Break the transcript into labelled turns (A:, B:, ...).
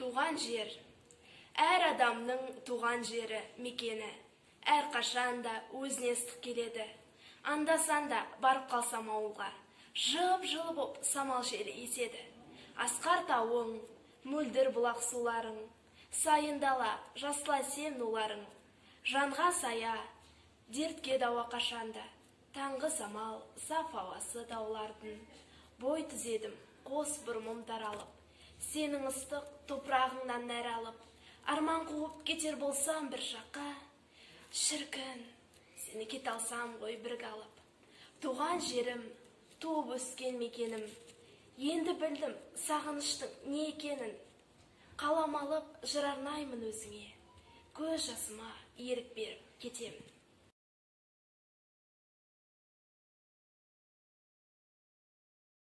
A: Туған жер. Әр адамның туған жері мекені. Әр қашанда өзіне ыстық келеді. Анда-санда барып қалсам ауылға, жып-жылы боп самал желі еседі. Асқар тауың, мөлдір бұлақ суларың, сайындала жасла сен нуларың. Жанға сая, дертке дауа қашанда, таңғы самал, саф ауасы таулардың. Бой түзедім, қос бұрымым таралып, сенің ыстық топырағыңнан нәр алып, арман қуып кетер болсам бір жаққа, шіркін, сені кет алсам ғой бірге алып. Туған жерім, туып өскен мекенім, енді білдім сағыныштың не екенін. Қалам алып жыр арнаймын өзіңе, көз жасыма ерік беріп кетемін.